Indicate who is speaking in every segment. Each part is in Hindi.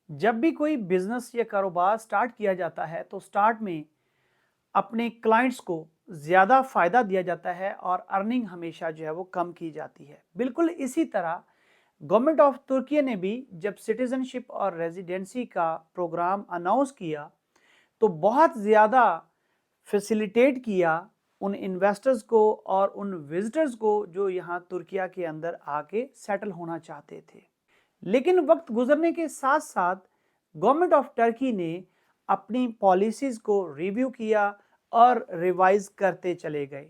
Speaker 1: जब भी कोई बिजनेस या कारोबार स्टार्ट किया जाता है तो स्टार्ट में अपने क्लाइंट्स को ज़्यादा फ़ायदा दिया जाता है और अर्निंग हमेशा जो है वो कम की जाती है। बिल्कुल इसी तरह गवर्नमेंट ऑफ तुर्की ने भी जब सिटीजनशिप और रेजिडेंसी का प्रोग्राम अनाउंस किया तो बहुत ज़्यादा फैसिलिटेट किया उन इन्वेस्टर्स को और उन विजिटर्स को जो यहाँ तुर्किया के अंदर आके सेटल होना चाहते थे। लेकिन वक्त गुजरने के साथ साथ गवर्नमेंट ऑफ टर्की ने अपनी पॉलिसीज को रिव्यू किया और रिवाइज करते चले गए।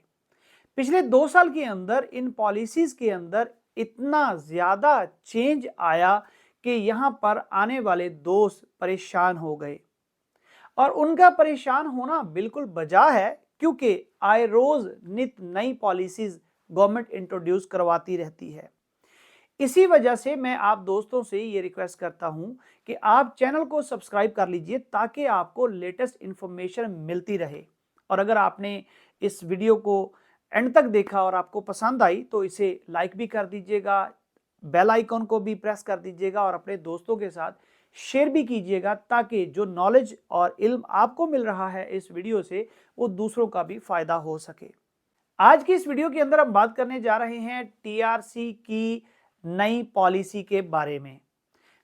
Speaker 1: पिछले 2 साल के अंदर इन पॉलिसीज के अंदर इतना ज्यादा चेंज आया कि यहां पर आने वाले दोस्त परेशान हो गए और उनका परेशान होना बिल्कुल बजा है, क्योंकि आए रोज नित नई पॉलिसीज गवर्नमेंट इंट्रोड्यूस करवाती रहती है। इसी वजह से मैं आप दोस्तों से ये रिक्वेस्ट करता हूं कि आप चैनल को सब्सक्राइब कर लीजिए ताकि आपको लेटेस्ट इंफॉर्मेशन मिलती रहे। और अगर आपने इस वीडियो को एंड तक देखा और आपको पसंद आई तो इसे लाइक भी कर दीजिएगा, बेल आइकॉन को भी प्रेस कर दीजिएगा और अपने दोस्तों के साथ शेयर भी कीजिएगा ताकि जो नॉलेज और इल्म आपको मिल रहा है इस वीडियो से वो दूसरों का भी फायदा हो सके। आज की इस वीडियो के अंदर हम बात करने जा रहे हैं टीआरसी की नई पॉलिसी के बारे में।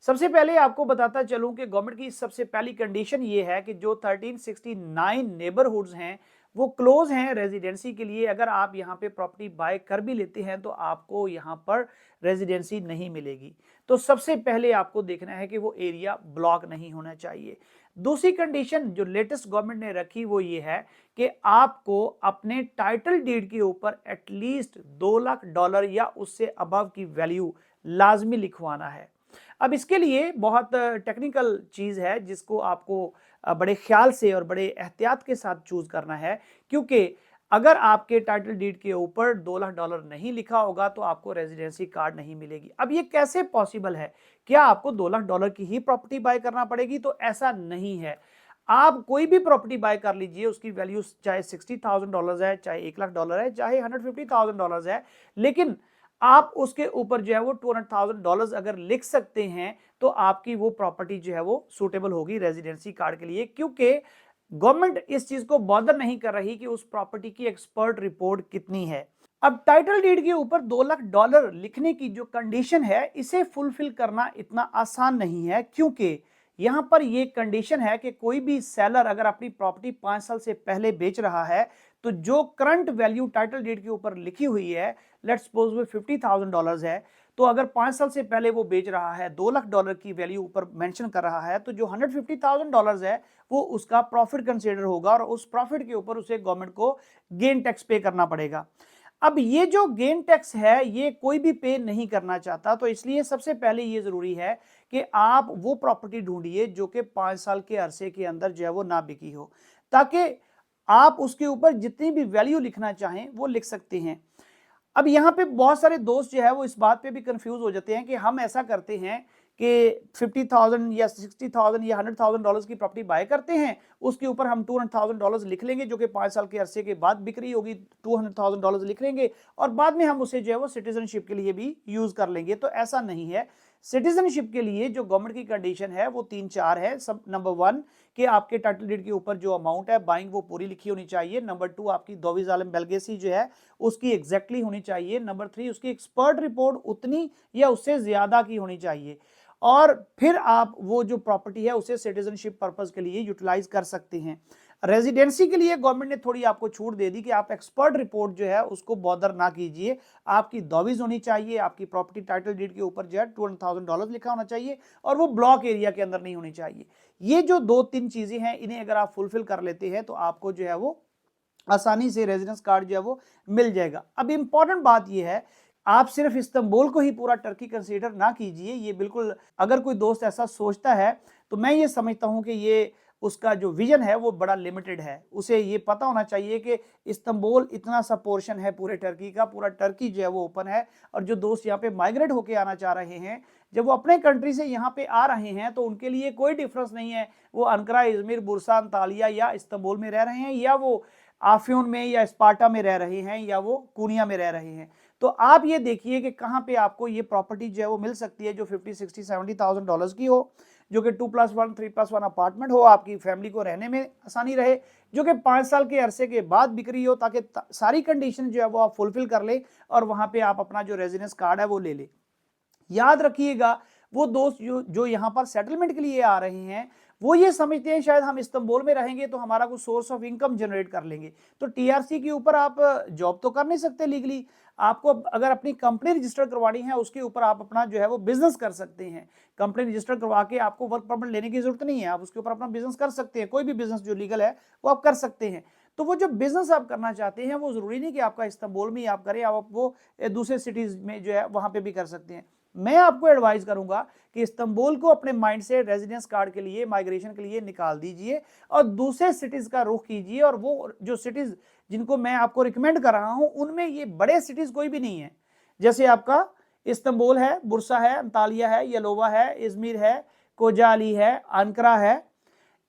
Speaker 1: सबसे पहले आपको बताता चलूं कि गवर्नमेंट की सबसे पहली कंडीशन ये है कि जो 1369 नेबरहुड्स हैं वो क्लोज हैं रेजिडेंसी के लिए। अगर आप यहां पे प्रॉपर्टी बाय कर भी लेते हैं तो आपको यहां पर रेजिडेंसी नहीं मिलेगी। तो सबसे पहले आपको देखना है कि वो एरिया ब्लॉक नहीं होना चाहिए। दूसरी कंडीशन जो लेटेस्ट गवर्नमेंट ने रखी वो ये है कि आपको अपने टाइटल डीड के ऊपर एटलीस्ट $2 लाख या उससे अबव की वैल्यू लाजमी लिखवाना है। अब इसके लिए बहुत टेक्निकल चीज है जिसको आपको बड़े ख्याल से और बड़े एहतियात के साथ चूज करना है, क्योंकि अगर आपके टाइटल डीड के ऊपर $2 लाख नहीं लिखा होगा तो आपको रेजिडेंसी कार्ड नहीं मिलेगी। अब ये कैसे पॉसिबल है? क्या आपको $2 लाख की ही प्रॉपर्टी बाय करना पड़ेगी? तो ऐसा नहीं है। आप कोई भी प्रॉपर्टी बाय कर लीजिए, उसकी वैल्यू चाहे $60,000 है, चाहे $1 लाख है, चाहे $150,000 है, लेकिन आप उसके ऊपर जो है वो $200,000 अगर लिख सकते हैं तो आपकी वो प्रॉपर्टी जो है वो सूटेबल होगी रेजिडेंसी कार्ड के लिए, क्योंकि गवर्नमेंट इस चीज को बॉदर नहीं कर रही कि उस प्रॉपर्टी की एक्सपर्ट रिपोर्ट कितनी है। अब टाइटल डीड के ऊपर $2 लाख लिखने की जो कंडीशन है इसे फुलफिल करना इतना आसान नहीं है, क्योंकि यहां पर यह कंडीशन है कि कोई भी सेलर अगर अपनी प्रॉपर्टी 5 साल से पहले बेच रहा है तो जो करंट वैल्यू टाइटल डीड के ऊपर लिखी हुई है, लेट्स सपोज वो $50,000 है, तो अगर 5 साल से पहले वो बेच रहा है, $2 लाख की वैल्यू ऊपर मेंशन कर रहा है, तो जो $150,000 है वो उसका प्रॉफिट कंसीडर होगा और उस प्रॉफिट के ऊपर उसे गवर्नमेंट को गेन टैक्स पे करना पड़ेगा। अब ये जो गेन टैक्स है ये कोई भी पे नहीं करना चाहता, तो इसलिए सबसे पहले ये जरूरी है कि आप वो प्रॉपर्टी ढूंढिए जो कि 5 साल के अरसे के अंदर जो है वो ना बिकी हो, ताकि आप उसके ऊपर जितनी भी वैल्यू लिखना चाहें वो लिख सकते हैं। अब यहाँ पे बहुत सारे दोस्त जो है वो इस बात पे भी कंफ्यूज हो जाते हैं कि हम ऐसा करते हैं कि 50,000 या 60,000 या $100,000 की प्रॉपर्टी बाय करते हैं, उसके ऊपर हम $200,000 लिख लेंगे जो कि 5 साल के अरसे के बाद बिक रही होगी, $200,000 लिख लेंगे और बाद में हम उसे जो है वो सिटीजनशिप के लिए भी यूज कर लेंगे। तो ऐसा नहीं है। सिटीजनशिप के लिए जो गवर्नमेंट की कंडीशन है वो 3-4 है। सब नंबर 1 कि आपके टाइटल डीड के ऊपर जो अमाउंट है बाइंग वो पूरी लिखी होनी चाहिए। नंबर 2 आपकी दोविज आलम बेलगेसी जो है उसकी एग्जैक्टली होनी चाहिए। नंबर 3 उसकी एक्सपर्ट रिपोर्ट उतनी या उससे ज्यादा की होनी चाहिए और फिर आप वो जो प्रॉपर्टी है उसे सिटीजनशिप पर्पस के लिए यूटिलाइज कर सकते हैं। रेजिडेंसी के लिए गवर्नमेंट ने थोड़ी आपको छूट दे दी कि आप एक्सपर्ट रिपोर्ट जो है उसको बॉदर ना कीजिए, आपकी दौवीज होनी चाहिए, आपकी प्रॉपर्टी टाइटल डीड के ऊपर जो है $200,000 लिखा होना चाहिए और वो ब्लॉक एरिया के अंदर नहीं होनी चाहिए। ये जो 2-3 चीजें हैं इन्हें अगर आप फुलफिल कर लेते हैं तो आपको जो है वो आसानी से रेजिडेंस कार्ड जो है वो मिल जाएगा। अब इंपॉर्टेंट बात यह है, आप सिर्फ इस्तांबुल को ही पूरा टर्की कंसीडर ना कीजिए। ये बिल्कुल, अगर कोई दोस्त ऐसा सोचता है तो मैं ये समझता हूं कि ये उसका जो विजन है वो बड़ा लिमिटेड है। उसे ये पता होना चाहिए कि इस्तांबुल इतना सा पोर्शन है पूरे टर्की का, पूरा टर्की जो है वो ओपन है और जो दोस्त यहाँ पे माइग्रेट होके आना चाह रहे हैं, जब वो अपने कंट्री से यहाँ पे आ रहे हैं तो उनके लिए कोई डिफरेंस नहीं है वो अनकरा, इजमिर, बुरसा, अंतालिया या इस्तांबुल में रह रहे हैं या वो आफ्यून में या स्पार्टा में रह रहे हैं या वो कुनिया में रह रहे हैं। तो आप ये देखिए कि कहां पे आपको ये प्रॉपर्टी जो है वो मिल सकती है जो $50, $60, $70,000 की हो, जो कि 2+1 3+1 अपार्टमेंट हो, आपकी फैमिली को रहने में आसानी रहे, जो कि 5 साल के अरसे के बाद बिक रही हो, ताकि सारी कंडीशन जो है वो आप फुलफिल कर ले और वहां पे आप अपना जो रेजिडेंस कार्ड है वो ले ले। याद रखिएगा, वो दोस्त जो यहाँ पर सेटलमेंट के लिए आ रहे हैं, वो ये समझते हैं शायद हम इस्तांबुल में रहेंगे तो हमारा कुछ सोर्स ऑफ इनकम जनरेट कर लेंगे। तो टीआरसी के ऊपर आप जॉब तो कर नहीं सकते लीगली। आपको अगर अपनी कंपनी रजिस्टर करवानी है, उसके ऊपर आप अपना जो है वो बिजनेस कर सकते हैं। कंपनी रजिस्टर करवा के आपको वर्क परमिट लेने की जरूरत नहीं है, आप उसके ऊपर अपना बिजनेस कर सकते हैं। कोई भी बिजनेस जो लीगल है वो आप कर सकते हैं। तो वो जो बिजनेस आप करना चाहते हैं, वो जरूरी नहीं कि आपका इस्तांबुल में ही आप करें, आप वो दूसरे सिटीज में जो है वहां पे भी कर सकते हैं। मैं आपको एडवाइस करूंगा कि इस्तांबुल को अपने माइंड से रेजिडेंस कार्ड के लिए, माइग्रेशन के लिए निकाल दीजिए और दूसरे सिटीज का रुख कीजिए। और वो जो सिटीज जिनको मैं आपको रिकमेंड कर रहा हूं, उनमें ये बड़े सिटीज कोई भी नहीं है। जैसे आपका इस्तांबुल है, बुरसा है, अंतालिया है, यलोवा है, इजमिर है, कोजाली है, अंकरा है।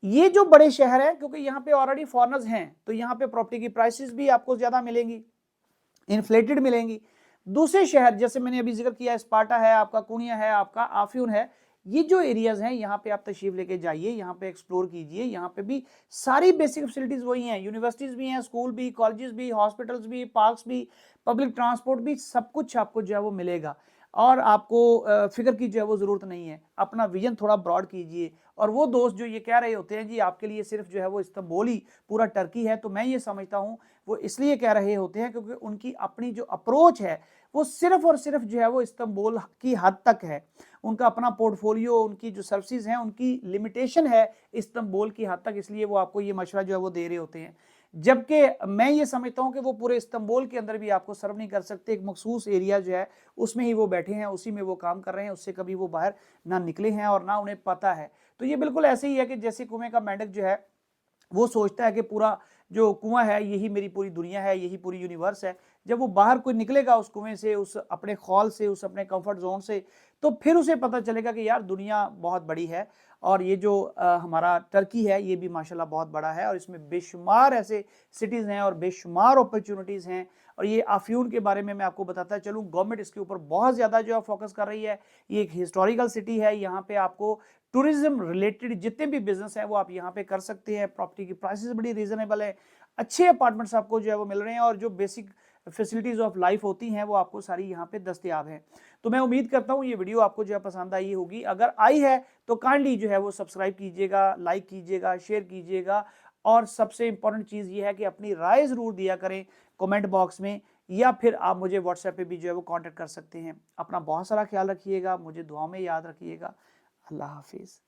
Speaker 1: ये जो बड़े शहर है, क्योंकि यहाँ पे ऑलरेडी फॉरेनर्स हैं, तो यहाँ पे प्रॉपर्टी की प्राइसेस भी आपको ज्यादा मिलेंगी, इन्फ्लेटेड मिलेंगी। दूसरे शहर जैसे मैंने अभी जिक्र किया, स्पार्टा है, आपका कुनिया है, आपका आफ्यून है, ये जो एरियाज हैं, यहाँ पे आप तशरीफ लेके जाइए, यहाँ पे एक्सप्लोर कीजिए। यहाँ पे भी सारी बेसिक फैसिलिटीज वही हैं, यूनिवर्सिटीज भी हैं, स्कूल भी, कॉलेजेस भी, हॉस्पिटल्स भी, पार्क्स भी, पब्लिक ट्रांसपोर्ट भी, सब कुछ आपको जो है वो मिलेगा। और आपको फिक्र की जो है वो जरूरत नहीं है। अपना विजन थोड़ा ब्रॉड कीजिए। और वो दोस्त जो ये कह रहे होते हैं जी आपके लिए सिर्फ जो है वो इस्तांबुल ही पूरा टर्की है, तो मैं ये समझता हूँ वो इसलिए कह रहे होते हैं क्योंकि उनकी अपनी जो अप्रोच है वो सिर्फ और सिर्फ जो है वो इस्तांबुल की हद तक है। उनका अपना पोर्टफोलियो, उनकी जो सर्विसेज हैं, उनकी लिमिटेशन है इस्तांबुल की हद तक, इसलिए वो आपको ये मशवरा जो है वो दे रहे होते हैं। जबकि मैं ये समझता हूं कि वो पूरे इस्तांबुल के अंदर भी आपको सर्व नहीं कर सकते। एक मखसूस एरिया जो है उसमें ही वो बैठे हैं, उसी में वो काम कर रहे हैं, उससे कभी वो बाहर ना निकले हैं और ना उन्हें पता है। तो ये बिल्कुल ऐसे ही है कि जैसे कुएं का मेंढक जो है वो सोचता है कि पूरा जो कुआं है यही मेरी पूरी दुनिया है, यही पूरी यूनिवर्स है। जब वो बाहर कोई निकलेगा उस कुएं से, उस अपने खौल से, उस अपने कंफर्ट जोन से, तो फिर उसे पता चलेगा कि यार दुनिया बहुत बड़ी है। और ये जो हमारा टर्की है ये भी माशाल्लाह बहुत बड़ा है और इसमें बेशुमार ऐसे सिटीज़ हैं और बेशुमार अपॉर्चुनिटीज़ हैं। और ये आफ्यून के बारे में मैं आपको बताता चलूँ, गवर्नमेंट इसके ऊपर बहुत ज़्यादा जो है फोकस कर रही है। ये एक हिस्टोरिकल सिटी है, यहाँ पे आपको टूरिज्म रिलेटेड जितने भी बिजनेस हैं वो आप यहाँ पे कर सकते हैं। प्रॉपर्टी की प्राइसेस बड़ी रीजनेबल है, अच्छे अपार्टमेंट्स आपको जो है वो मिल रहे हैं और जो बेसिक फैसिलिटीज ऑफ लाइफ होती हैं वो आपको सारी यहाँ पे दस्तयाब हैं। तो मैं उम्मीद करता हूँ ये वीडियो आपको जो है पसंद आई होगी। अगर आई है तो काइंडली जो है वो सब्सक्राइब कीजिएगा, लाइक कीजिएगा, शेयर कीजिएगा। और सबसे इंपॉर्टेंट चीज़ ये है कि अपनी राय ज़रूर दिया करें कमेंट बॉक्स में, या फिर आप मुझे व्हाट्सएप पे भी जो है वो कांटेक्ट कर सकते हैं। अपना बहुत सारा ख्याल रखिएगा, मुझे दुआ में याद रखिएगा। अल्लाह हाफिज़।